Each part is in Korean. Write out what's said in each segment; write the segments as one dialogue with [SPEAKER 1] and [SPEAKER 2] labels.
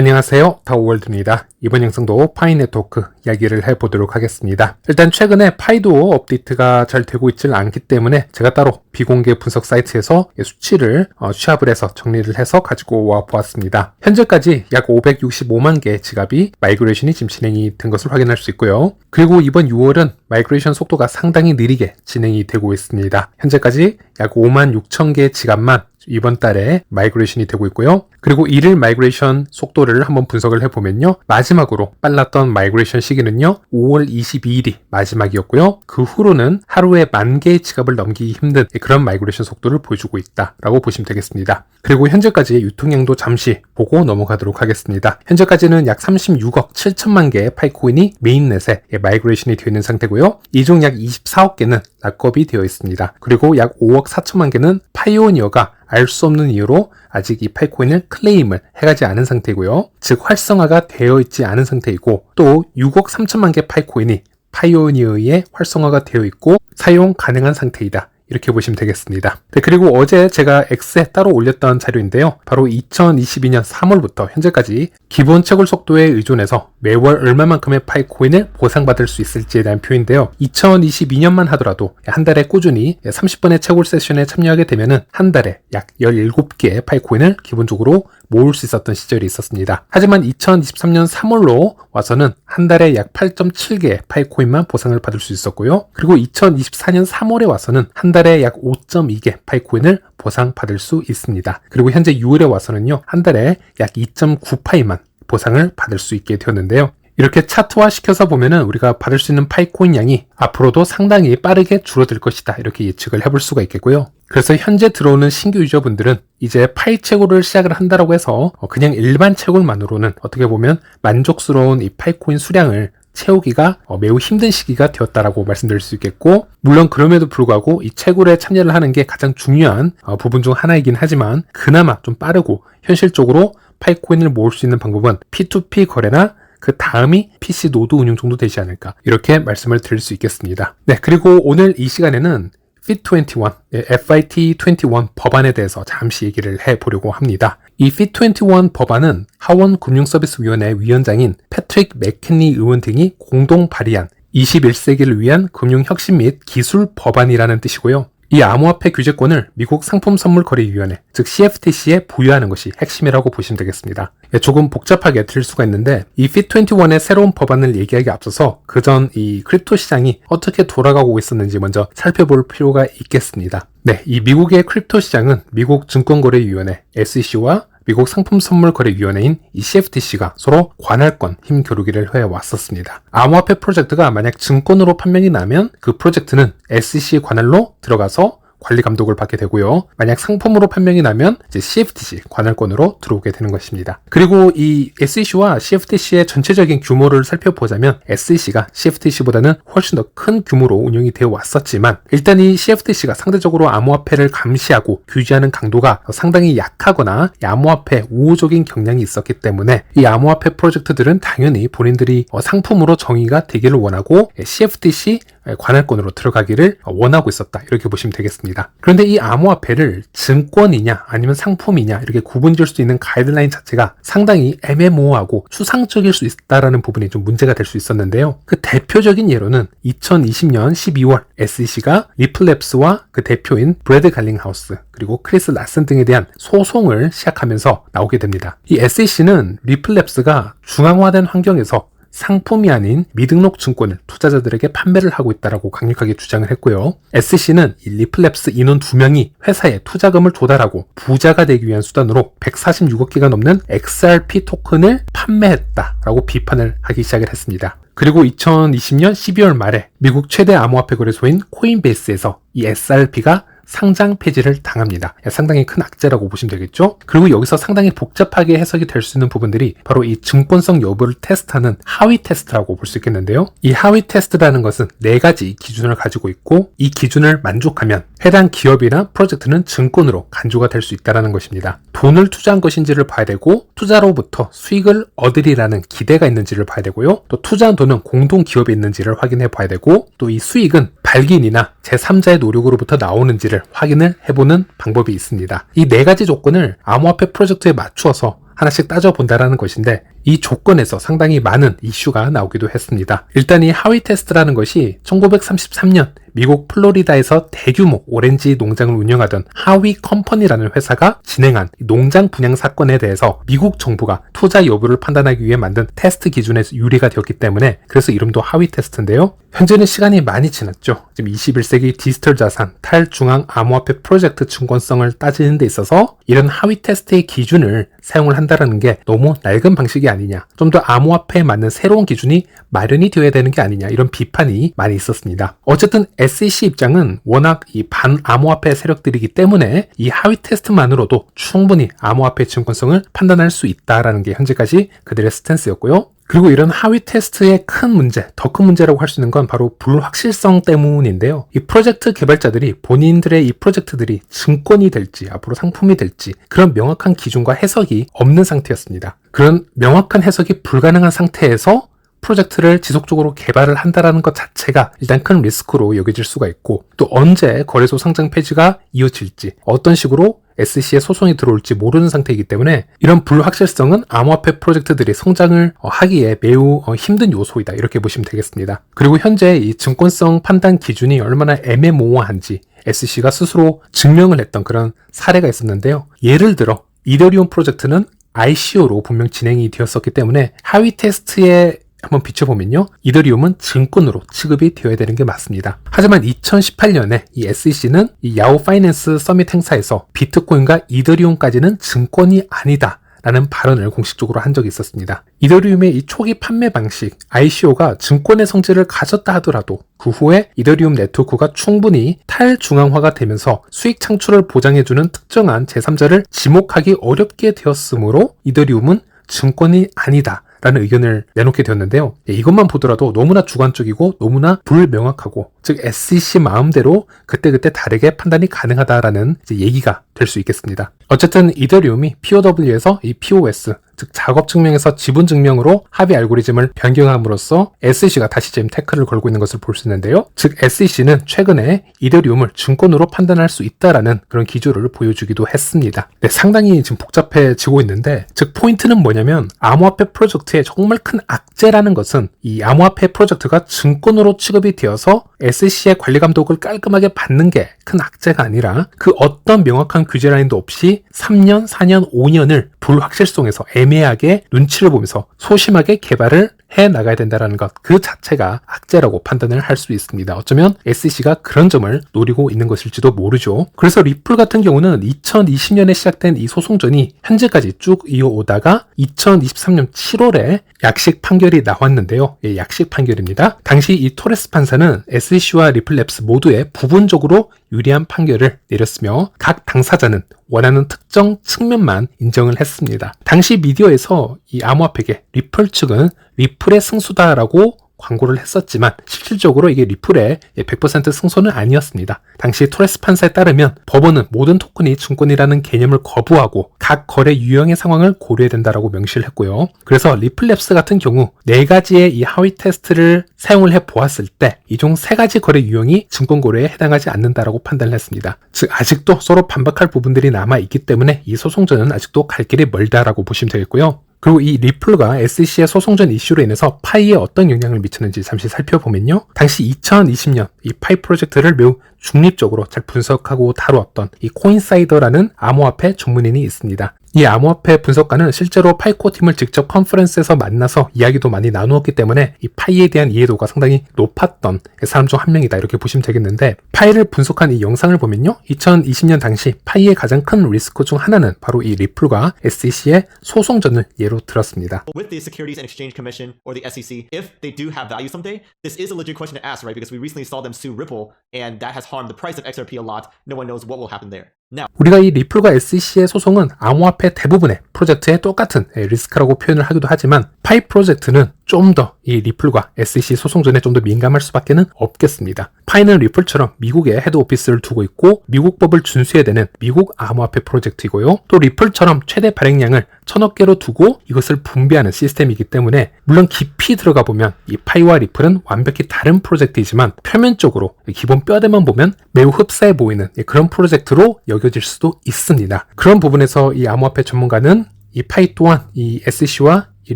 [SPEAKER 1] 안녕하세요, 다오월드입니다. 이번 영상도 파이 네트워크 이야기를 해보도록 하겠습니다. 일단 최근에 파이도어 업데이트가 잘 되고 있질 않기 때문에 제가 따로 비공개 분석 사이트에서 수치를 취합을 해서 정리를 해서 가지고 와 보았습니다. 현재까지 약 565만 개의 지갑이 마이그레이션이 지금 진행이 된 것을 확인할 수 있고요. 그리고 이번 6월은 마이그레이션 속도가 상당히 느리게 진행이 되고 있습니다. 현재까지 약 5만 6천 개의 지갑만 이번 달에 마이그레이션이 되고 있고요. 그리고 일일 마이그레이션 속도를 한번 분석을 해보면요. 마지막으로 빨랐던 마이그레이션 시기는요. 5월 22일이 마지막이었고요. 그 후로는 하루에 10,000개의 지갑을 넘기기 힘든 그런 마이그레이션 속도를 보여주고 있다라고 보시면 되겠습니다. 그리고 현재까지의 유통량도 잠시 보고 넘어가도록 하겠습니다. 현재까지는 약 36억 7천만 개의 파이코인이 메인넷에 마이그레이션이 되어 있는 상태고요. 이 중 약 24억 개는 락업이 되어 있습니다. 그리고 약 5억 4천만 개는 파이오니어가 알 수 없는 이유로 아직 이 파이코인을 클레임을 해가지 않은 상태고요. 즉 활성화가 되어 있지 않은 상태이고 또 6억 3천만 개 파이코인이 파이오니어에 활성화가 되어 있고 사용 가능한 상태이다. 이렇게 보시면 되겠습니다. 네, 그리고 어제 제가 X에 따로 올렸던 자료인데요. 바로 2022년 3월부터 현재까지 기본 채굴 속도에 의존해서 매월 얼마만큼의 파이코인을 보상받을 수 있을지에 대한 표인데요. 2022년만 하더라도 한 달에 꾸준히 30번의 채굴 세션에 참여하게 되면은 한 달에 약 17개의 파이코인을 기본적으로 모을 수 있었던 시절이 있었습니다. 하지만 2023년 3월로 와서는 한 달에 약 8.7개의 파이코인만 보상을 받을 수 있었고요. 그리고 2024년 3월에 와서는 한 달에 약 5.2개 파이코인을 보상받을 수 있습니다. 그리고 현재 6월에 와서는요. 한 달에 약 2.9파이만 보상을 받을 수 있게 되었는데요. 이렇게 차트화 시켜서 보면은 우리가 받을 수 있는 파이코인 양이 앞으로도 상당히 빠르게 줄어들 것이다. 이렇게 예측을 해볼 수가 있겠고요. 그래서 현재 들어오는 신규 유저분들은 이제 파이 채굴을 시작을 한다고 해서 그냥 일반 채굴만으로는 어떻게 보면 만족스러운 이 파이코인 수량을 채우기가 매우 힘든 시기가 되었다라고 말씀드릴 수 있겠고, 물론 그럼에도 불구하고 이 채굴에 참여를 하는 게 가장 중요한 부분 중 하나이긴 하지만 그나마 좀 빠르고 현실적으로 파이코인을 모을 수 있는 방법은 P2P 거래나 그 다음이 PC 노드 운영 정도 되지 않을까, 이렇게 말씀을 드릴 수 있겠습니다. 네, 그리고 오늘 이 시간에는 FIT21, FIT21 법안에 대해서 잠시 얘기를 해보려고 합니다. 이 FIT21 법안은 하원금융서비스위원회 위원장인 패트릭 맥켄리 의원 등이 공동 발의한 21세기를 위한 금융혁신 및 기술 법안이라는 뜻이고요. 이 암호화폐 규제권을 미국 상품선물거래위원회, 즉 CFTC에 부여하는 것이 핵심이라고 보시면 되겠습니다. 조금 복잡하게 들릴 수가 있는데 이 FIT21의 새로운 법안을 얘기하기 앞서서 그전 이 크립토 시장이 어떻게 돌아가고 있었는지 먼저 살펴볼 필요가 있겠습니다. 네, 이 미국의 크립토 시장은 미국 증권거래위원회 SEC와 미국 상품선물거래위원회인 이 CFTC가 서로 관할권 힘 겨루기를 해왔었습니다. 암호화폐 프로젝트가 만약 증권으로 판명이 나면 그 프로젝트는 SEC 관할로 들어가서 관리 감독을 받게 되고요. 만약 상품으로 판명이 나면 이제 CFTC 관할권으로 들어오게 되는 것입니다. 그리고 이 SEC와 CFTC의 전체적인 규모를 살펴보자면 SEC가 CFTC보다는 훨씬 더 큰 규모로 운영이 되어 왔었지만 일단 이 CFTC가 상대적으로 암호화폐를 감시하고 규제하는 강도가 상당히 약하거나 이 암호화폐 우호적인 경향이 있었기 때문에 이 암호화폐 프로젝트들은 당연히 본인들이 상품으로 정의가 되기를 원하고 CFTC 관할권으로 들어가기를 원하고 있었다. 이렇게 보시면 되겠습니다. 그런데 이 암호화폐를 증권이냐 아니면 상품이냐 이렇게 구분질 수 있는 가이드라인 자체가 상당히 애매모호하고 추상적일 수 있다라는 부분이 좀 문제가 될 수 있었는데요. 그 대표적인 예로는 2020년 12월 SEC가 리플랩스와 그 대표인 브래드 갈링하우스 그리고 크리스 라슨 등에 대한 소송을 시작하면서 나오게 됩니다. 이 SEC는 리플랩스가 중앙화된 환경에서 상품이 아닌 미등록 증권을 투자자들에게 판매를 하고 있다고 강력하게 주장을 했고요. SEC는 이 리플랩스 인원 2명이 회사에 투자금을 조달하고 부자가 되기 위한 수단으로 146억 개가 넘는 XRP 토큰을 판매했다라고 비판을 하기 시작을 했습니다. 그리고 2020년 12월 말에 미국 최대 암호화폐 거래소인 코인베이스에서 이 XRP가 상장 폐지를 당합니다. 상당히 큰 악재라고 보시면 되겠죠. 그리고 여기서 상당히 복잡하게 해석이 될 수 있는 부분들이 바로 이 증권성 여부를 테스트하는 하위 테스트라고 볼 수 있겠는데요. 이 하위 테스트라는 것은 4가지 기준을 가지고 있고 이 기준을 만족하면 해당 기업이나 프로젝트는 증권으로 간주가 될 수 있다는 것입니다. 돈을 투자한 것인지를 봐야 되고 투자로부터 수익을 얻으리라는 기대가 있는지를 봐야 되고요. 또 투자한 돈은 공동 기업에 있는지를 확인해 봐야 되고 또 이 수익은 발기인이나 제3자의 노력으로부터 나오는지를 확인을 해보는 방법이 있습니다. 이 4가지 조건을 암호화폐 프로젝트에 맞추어서 하나씩 따져본다라는 것인데 이 조건에서 상당히 많은 이슈가 나오기도 했습니다. 일단 이 하위 테스트라는 것이 1933년 미국 플로리다에서 대규모 오렌지 농장을 운영하던 하위 컴퍼니라는 회사가 진행한 농장 분양 사건에 대해서 미국 정부가 투자 여부를 판단하기 위해 만든 테스트 기준에서 유리가 되었기 때문에 그래서 이름도 하위 테스트인데요. 현재는 시간이 많이 지났죠. 지금 21세기 디지털 자산 탈중앙 암호화폐 프로젝트 증권성을 따지는 데 있어서 이런 하위 테스트의 기준을 사용을 한다는 게 너무 낡은 방식이 아니냐, 좀 더 암호화폐에 맞는 새로운 기준이 마련이 되어야 되는 게 아니냐, 이런 비판이 많이 있었습니다. 어쨌든 SEC 입장은 워낙 이 반암호화폐 세력들이기 때문에 이 하위 테스트만으로도 충분히 암호화폐 증권성을 판단할 수 있다라는 게 현재까지 그들의 스탠스였고요. 그리고 이런 하위 테스트의 큰 문제, 더 큰 문제라고 할 수 있는 건 바로 불확실성 때문인데요. 이 프로젝트 개발자들이 본인들의 이 프로젝트들이 증권이 될지, 앞으로 상품이 될지 그런 명확한 기준과 해석이 없는 상태였습니다. 그런 명확한 해석이 불가능한 상태에서 프로젝트를 지속적으로 개발을 한다는 것 자체가 일단 큰 리스크로 여겨질 수가 있고, 또 언제 거래소 상장 폐지가 이어질지, 어떤 식으로 SEC에 소송이 들어올지 모르는 상태이기 때문에 이런 불확실성은 암호화폐 프로젝트들이 성장을 하기에 매우 힘든 요소이다, 이렇게 보시면 되겠습니다. 그리고 현재 이 증권성 판단 기준이 얼마나 애매모호한지 SEC가 스스로 증명을 했던 그런 사례가 있었는데요. 예를 들어 이더리움 프로젝트는 ICO로 분명 진행이 되었었기 때문에 하위 테스트에 한번 비춰보면요, 이더리움은 증권으로 취급이 되어야 되는 게 맞습니다. 하지만 2018년에 이 SEC는 이 야후 파이낸스 서밋 행사에서 비트코인과 이더리움까지는 증권이 아니다 라는 발언을 공식적으로 한 적이 있었습니다. 이더리움의 이 초기 판매 방식 ICO가 증권의 성질을 가졌다 하더라도 그 후에 이더리움 네트워크가 충분히 탈중앙화가 되면서 수익 창출을 보장해주는 특정한 제3자를 지목하기 어렵게 되었으므로 이더리움은 증권이 아니다 라는 의견을 내놓게 되었는데요. 이것만 보더라도 너무나 주관적이고 너무나 불명확하고, 즉 SEC 마음대로 그때그때 다르게 판단이 가능하다라는 얘기가 될 수 있겠습니다. 어쨌든 이더리움이 POW에서 이 POS, 즉 작업 증명에서 지분 증명으로 합의 알고리즘을 변경함으로써 SEC가 다시 지금 태클을 걸고 있는 것을 볼 수 있는데요. 즉 SEC는 최근에 이더리움을 증권으로 판단할 수 있다라는 그런 기조를 보여주기도 했습니다. 네, 상당히 지금 복잡해지고 있는데, 즉 포인트는 뭐냐면 암호화폐 프로젝트의 정말 큰 악재라는 것은 이 암호화폐 프로젝트가 증권으로 취급이 되어서 SEC의 관리 감독을 깔끔하게 받는 게 큰 악재가 아니라 그 어떤 명확한 규제 라인도 없이 3년, 4년, 5년을 불확실성에서 애매하게 눈치를 보면서 소심하게 개발을 해 나가야 된다는 것, 그 자체가 악재라고 판단을 할 수 있습니다. 어쩌면 SEC가 그런 점을 노리고 있는 것일지도 모르죠. 그래서 리플 같은 경우는 2020년에 시작된 이 소송전이 현재까지 쭉 이어오다가 2023년 7월에 약식 판결이 나왔는데요. 예, 약식 판결입니다. 당시 이 토레스 판사는 SEC와 리플랩스 모두에 부분적으로 유리한 판결을 내렸으며 각 당사자는 원하는 특정 측면만 인정을 했습니다. 당시 미디어에서 이 암호화폐계 리플 측은 리플의 승수다라고 광고를 했었지만 실질적으로 이게 리플의 100% 승소는 아니었습니다. 당시 토레스 판사에 따르면 법원은 모든 토큰이 증권이라는 개념을 거부하고 각 거래 유형의 상황을 고려해야 된다라고 명시를 했고요. 그래서 리플랩스 같은 경우 4가지의 이 하위 테스트를 사용을 해 보았을 때 이 중 3가지 거래 유형이 증권 거래에 해당하지 않는다라고 판단을 했습니다. 즉 아직도 서로 반박할 부분들이 남아 있기 때문에 이 소송전은 아직도 갈 길이 멀다라고 보시면 되겠고요. 그리고 이 리플과 SEC의 소송전 이슈로 인해서 파이에 어떤 영향을 미치는지 잠시 살펴보면요. 당시 2020년 이 파이 프로젝트를 매우 중립적으로 잘 분석하고 다루었던 이 코인사이더라는 암호화폐 전문인이 있습니다. 이 암호화폐 분석가는 실제로 파이코 팀을 직접 컨퍼런스에서 만나서 이야기도 많이 나누었기 때문에 이 파이에 대한 이해도가 상당히 높았던 사람 중 한 명이다, 이렇게 보시면 되겠는데, 파이를 분석한 이 영상을 보면요, 2020년 당시 파이의 가장 큰 리스크 중 하나는 바로 이 리플과 SEC의 소송전을 예로 들었습니다.
[SPEAKER 2] With the Securities and Exchange Commission or the SEC, if they do have value someday, this is a legit question to ask, right? Because we recently saw them sue Ripple, and that has harmed the price of XRP a lot. No one knows what will happen there. Now,
[SPEAKER 1] 우리가 이 리플과 SEC의 소송은 암호화폐 대부분의 프로젝트에 똑같은 리스크라고 표현을 하기도 하지만 파이 프로젝트는 좀 더 이 리플과 SEC 소송전에 좀 더 민감할 수밖에는 없겠습니다. 파이는 리플처럼 미국에 헤드 오피스를 두고 있고 미국 법을 준수해야 되는 미국 암호화폐 프로젝트이고요. 또 리플처럼 최대 발행량을 1000억 개로 두고 이것을 분배하는 시스템이기 때문에 물론 깊이 들어가 보면 이 파이와 리플은 완벽히 다른 프로젝트이지만 표면적으로 기본 뼈대만 보면 매우 흡사해 보이는 그런 프로젝트로 여겨질 수도 있습니다. 그런 부분에서 이 암호화폐 전문가는 이 파이 또한 이 SEC와 이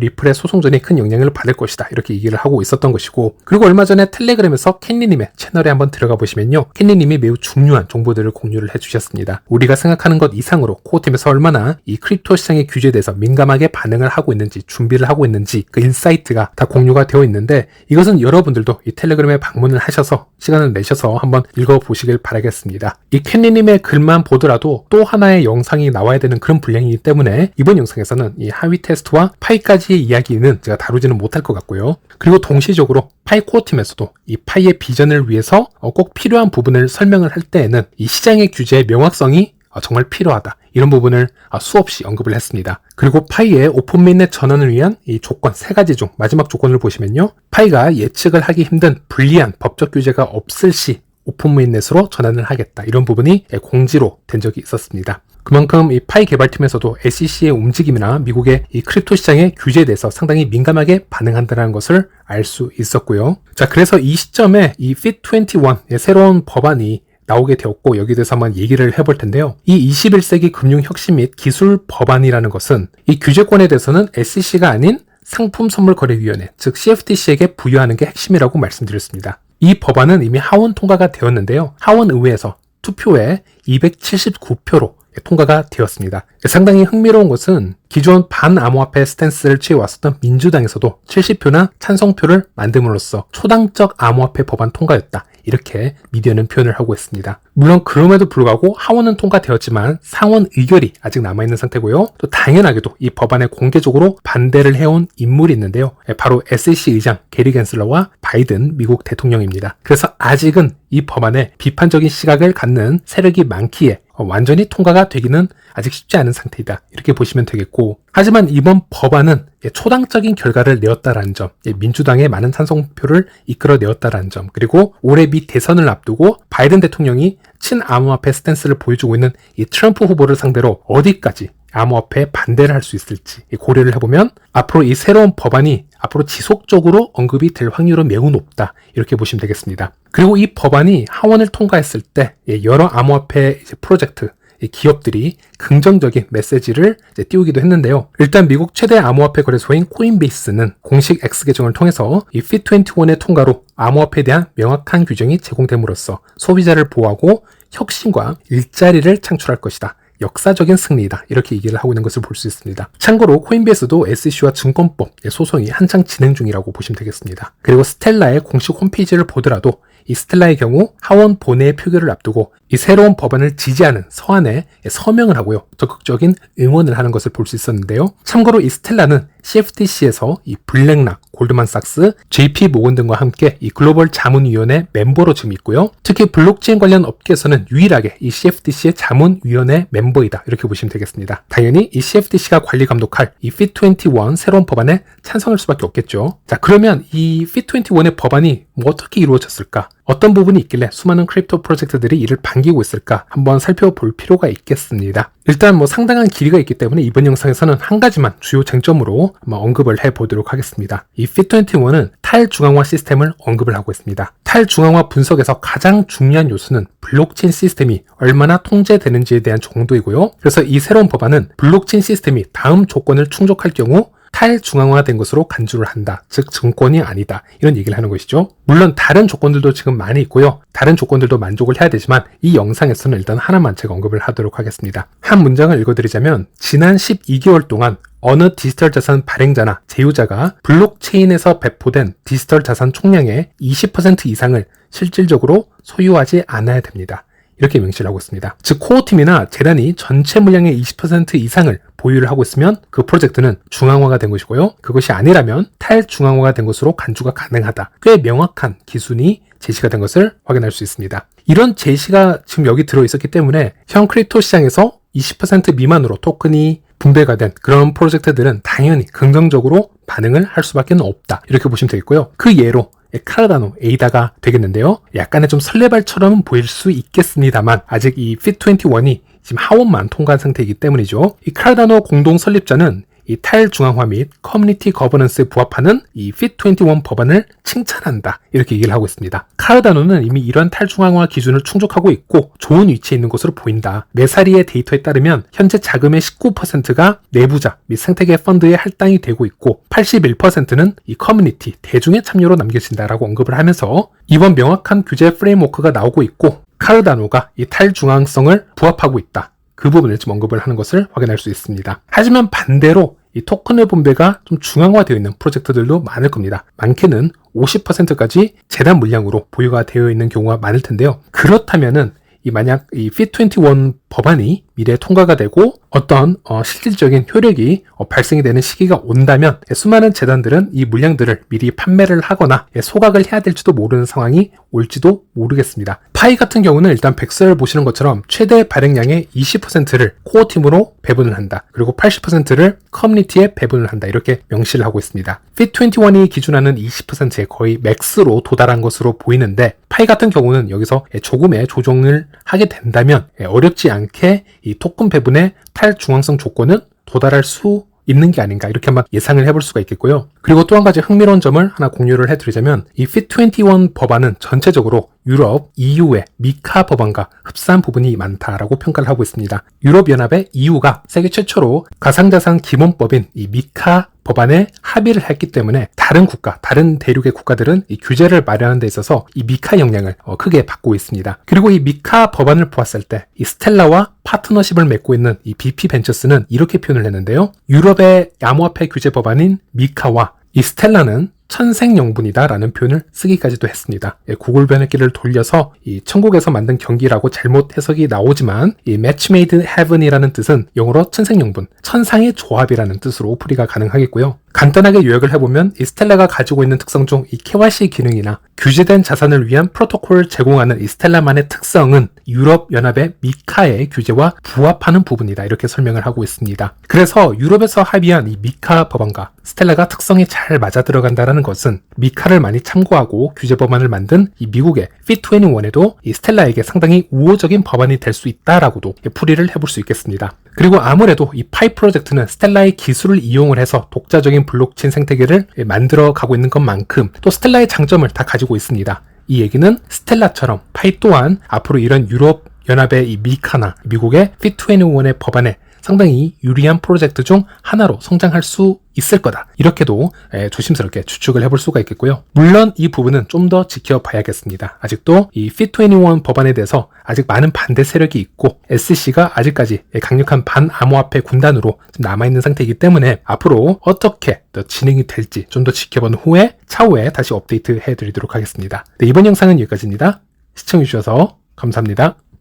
[SPEAKER 1] 리플의 소송전이 큰 영향을 받을 것이다 이렇게 얘기를 하고 있었던 것이고, 그리고 얼마 전에 텔레그램에서 캔리님의 채널에 한번 들어가 보시면요, 캔리님이 매우 중요한 정보들을 공유를 해주셨습니다. 우리가 생각하는 것 이상으로 코어팀에서 얼마나 이 크립토 시장의 규제에 대해서 민감하게 반응을 하고 있는지, 준비를 하고 있는지 그 인사이트가 다 공유가 되어 있는데, 이것은 여러분들도 이 텔레그램에 방문을 하셔서 시간을 내셔서 한번 읽어보시길 바라겠습니다. 이 캔리님의 글만 보더라도 또 하나의 영상이 나와야 되는 그런 분량이기 때문에 이번 영상에서는 이 하위 테스트와 파이까지의 이야기는 제가 다루지는 못할 것 같고요. 그리고 동시적으로 파이 코어 팀에서도 이 파이의 비전을 위해서 꼭 필요한 부분을 설명을 할 때에는 이 시장의 규제의 명확성이 정말 필요하다, 이런 부분을 수없이 언급을 했습니다. 그리고 파이의 오픈 메인넷 전환을 위한 이 조건 3가지 중 마지막 조건을 보시면요, 파이가 예측을 하기 힘든 불리한 법적 규제가 없을 시 오픈 메인넷으로 전환을 하겠다, 이런 부분이 공지로 된 적이 있었습니다. 그만큼 이 파이 개발팀에서도 SEC의 움직임이나 미국의 이 크립토 시장의 규제에 대해서 상당히 민감하게 반응한다는 것을 알 수 있었고요. 자, 그래서 이 시점에 이 FIT21의 새로운 법안이 나오게 되었고, 여기에 대해서 한번 얘기를 해볼 텐데요. 이 21세기 금융혁신 및 기술 법안이라는 것은 이 규제권에 대해서는 SEC가 아닌 상품선물거래위원회, 즉 CFTC에게 부여하는 게 핵심이라고 말씀드렸습니다. 이 법안은 이미 하원 통과가 되었는데요, 하원의회에서 투표에 279표로 통과가 되었습니다. 상당히 흥미로운 것은 기존 반암호화폐 스탠스를 취해왔었던 민주당에서도 70표나 찬성표를 만듦으로써 초당적 암호화폐 법안 통과였다, 이렇게 미디어는 표현을 하고 있습니다. 물론 그럼에도 불구하고 하원은 통과되었지만 상원 의결이 아직 남아있는 상태고요. 또 당연하게도 이 법안에 공개적으로 반대를 해온 인물이 있는데요. 바로 SEC 의장 게리 갠슬러와 바이든 미국 대통령입니다. 그래서 아직은 이 법안에 비판적인 시각을 갖는 세력이 많기에 완전히 통과가 되기는 아직 쉽지 않은 상태이다, 이렇게 보시면 되겠고, 하지만 이번 법안은 초당적인 결과를 내었다라는 점, 민주당의 많은 찬성표를 이끌어내었다라는 점, 그리고 올해 미 대선을 앞두고 바이든 대통령이 친암호화폐 스탠스를 보여주고 있는 이 트럼프 후보를 상대로 어디까지 암호화폐에 반대를 할 수 있을지 고려를 해보면 앞으로 이 새로운 법안이 앞으로 지속적으로 언급이 될 확률은 매우 높다, 이렇게 보시면 되겠습니다. 그리고 이 법안이 하원을 통과했을 때 여러 암호화폐 프로젝트 기업들이 긍정적인 메시지를 띄우기도 했는데요. 일단 미국 최대 암호화폐 거래소인 코인베이스는 공식 X 계정을 통해서 이 FIT21의 통과로 암호화폐에 대한 명확한 규정이 제공됨으로써 소비자를 보호하고 혁신과 일자리를 창출할 것이다, 역사적인 승리이다, 이렇게 얘기를 하고 있는 것을 볼 수 있습니다. 참고로 코인베이스도 SEC와 증권법 소송이 한창 진행 중이라고 보시면 되겠습니다. 그리고 스텔라의 공식 홈페이지를 보더라도 이 스텔라의 경우 하원 본회의 표결을 앞두고 이 새로운 법안을 지지하는 서한에 서명을 하고요, 적극적인 응원을 하는 것을 볼 수 있었는데요. 참고로 이 스텔라는 CFTC에서 이 블랙락, 골드만삭스, JP 모건 등과 함께 이 글로벌 자문위원회 멤버로 지금 있고요. 특히 블록체인 관련 업계에서는 유일하게 이 CFTC의 자문위원회 멤버이다, 이렇게 보시면 되겠습니다. 당연히 이 CFTC가 관리 감독할 이 FIT21 새로운 법안에 찬성할 수밖에 없겠죠. 자, 그러면 이 FIT21의 법안이 어떻게 이루어졌을까? 어떤 부분이 있길래 수많은 크립토 프로젝트들이 이를 반기고 있을까? 한번 살펴볼 필요가 있겠습니다. 일단 상당한 길이가 있기 때문에 이번 영상에서는 한 가지만 주요 쟁점으로 언급을 해보도록 하겠습니다. 이 FIT21은 탈중앙화 시스템을 언급을 하고 있습니다. 탈중앙화 분석에서 가장 중요한 요소는 블록체인 시스템이 얼마나 통제되는지에 대한 정도이고요. 그래서 이 새로운 법안은 블록체인 시스템이 다음 조건을 충족할 경우 탈중앙화된 것으로 간주를 한다, 즉 증권이 아니다, 이런 얘기를 하는 것이죠. 물론 다른 조건들도 지금 많이 있고요, 다른 조건들도 만족을 해야 되지만 이 영상에서는 일단 하나만 제가 언급을 하도록 하겠습니다. 한 문장을 읽어드리자면, 지난 12개월 동안 어느 디지털 자산 발행자나 제휴자가 블록체인에서 배포된 디지털 자산 총량의 20% 이상을 실질적으로 소유하지 않아야 됩니다, 이렇게 명시를 하고 있습니다. 즉 코어팀이나 재단이 전체 물량의 20% 이상을 보유를 하고 있으면 그 프로젝트는 중앙화가 된 것이고요, 그것이 아니라면 탈중앙화가 된 것으로 간주가 가능하다. 꽤 명확한 기준이 제시가 된 것을 확인할 수 있습니다. 이런 제시가 지금 여기 들어있었기 때문에 현 크립토 시장에서 20% 미만으로 토큰이 분배가 된 그런 프로젝트들은 당연히 긍정적으로 반응을 할 수밖에 없다, 이렇게 보시면 되겠고요. 그 예로 카르다노, 에이다가 되겠는데요. 약간의 좀 설레발처럼 보일 수 있겠습니다만 아직 이 FIT21이 지금 하원만 통과한 상태이기 때문이죠. 이 카르다노 공동 설립자는 이 탈중앙화 및 커뮤니티 거버넌스에 부합하는 이 Fit21 법안을 칭찬한다. 이렇게 얘기를 하고 있습니다. 카르다노는 이미 이런 탈중앙화 기준을 충족하고 있고 좋은 위치에 있는 것으로 보인다. 메사리의 데이터에 따르면 현재 자금의 19%가 내부자 및 생태계 펀드에 할당이 되고 있고 81%는 이 커뮤니티, 대중의 참여로 남겨진다라고 언급을 하면서 이번 명확한 규제 프레임워크가 나오고 있고 카르다노가 이 탈중앙성을 부합하고 있다. 그 부분을 지금 언급을 하는 것을 확인할 수 있습니다. 하지만 반대로 이 토큰의 분배가 좀 중앙화되어 있는 프로젝트들도 많을 겁니다. 많게는 50%까지 재단 물량으로 보유가 되어 있는 경우가 많을 텐데요. 그렇다면은 만약 이 Fit21 법안이 미래에 통과가 되고 어떤 실질적인 효력이 발생이 되는 시기가 온다면 수많은 재단들은 이 물량들을 미리 판매를 하거나 소각을 해야 될지도 모르는 상황이 올지도 모르겠습니다. 파이 같은 경우는 일단 백서를 보시는 것처럼 최대 발행량의 20%를 코어팀으로 배분을 한다. 그리고 80%를 커뮤니티에 배분을 한다. 이렇게 명시를 하고 있습니다. Fit21이 기준하는 20%에 거의 맥스로 도달한 것으로 보이는데 파이 같은 경우는 여기서 조금의 조정을 하게 된다면 어렵지 않게 이 토큰 배분의 탈중앙성 조건은 도달할 수 있는 게 아닌가 이렇게 한번 예상을 해볼 수가 있겠고요. 그리고 또 한 가지 흥미로운 점을 하나 공유를 해드리자면 이 Fit21 법안은 전체적으로 유럽, EU의 미카 법안과 흡사한 부분이 많다라고 평가를 하고 있습니다. 유럽연합의 EU가 세계 최초로 가상자산 기본법인 이 미카 법안에 합의를 했기 때문에 다른 국가, 다른 대륙의 국가들은 이 규제를 마련하는 데 있어서 이 미카 영향을 크게 받고 있습니다. 그리고 이 미카 법안을 보았을 때 이 스텔라와 파트너십을 맺고 있는 이 BP 벤처스는 이렇게 표현을 했는데요. 유럽의 암호화폐 규제 법안인 미카와 이 스텔라는 천생연분이다 라는 표현을 쓰기까지도 했습니다. 구글 번역기를 돌려서 이 천국에서 만든 경기라고 잘못 해석이 나오지만 이 match made heaven이라는 뜻은 영어로 천생연분, 천상의 조합이라는 뜻으로 풀이가 가능하겠고요. 간단하게 요약을 해보면 이 스텔라가 가지고 있는 특성 중 이 KYC 기능이나 규제된 자산을 위한 프로토콜을 제공하는 이 스텔라만의 특성은 유럽연합의 미카의 규제와 부합하는 부분이다. 이렇게 설명을 하고 있습니다. 그래서 유럽에서 합의한 이 미카 법안과 스텔라가 특성이 잘 맞아 들어간다는 것은 미카를 많이 참고하고 규제 법안을 만든 이 미국의 Fit21에도 이 스텔라에게 상당히 우호적인 법안이 될 수 있다라고도 풀이를 해볼 수 있겠습니다. 그리고 아무래도 이 파이 프로젝트는 스텔라의 기술을 이용을 해서 독자적인 블록체인 생태계를 만들어 가고 있는 것만큼 또 스텔라의 장점을 다 가지고 있습니다. 이 얘기는 스텔라처럼 파이 또한 앞으로 이런 유럽 연합의 이 미카나 미국의 Fit21의 법안에 상당히 유리한 프로젝트 중 하나로 성장할 수 있을 거다. 이렇게도 조심스럽게 추측을 해볼 수가 있겠고요. 물론 이 부분은 좀 더 지켜봐야겠습니다. 아직도 이 Fit21 법안에 대해서 아직 많은 반대 세력이 있고 SEC가 아직까지 강력한 반암호화폐 군단으로 남아있는 상태이기 때문에 앞으로 어떻게 더 진행이 될지 좀 더 지켜본 후에 차후에 다시 업데이트 해드리도록 하겠습니다. 네, 이번 영상은 여기까지입니다. 시청해주셔서 감사합니다.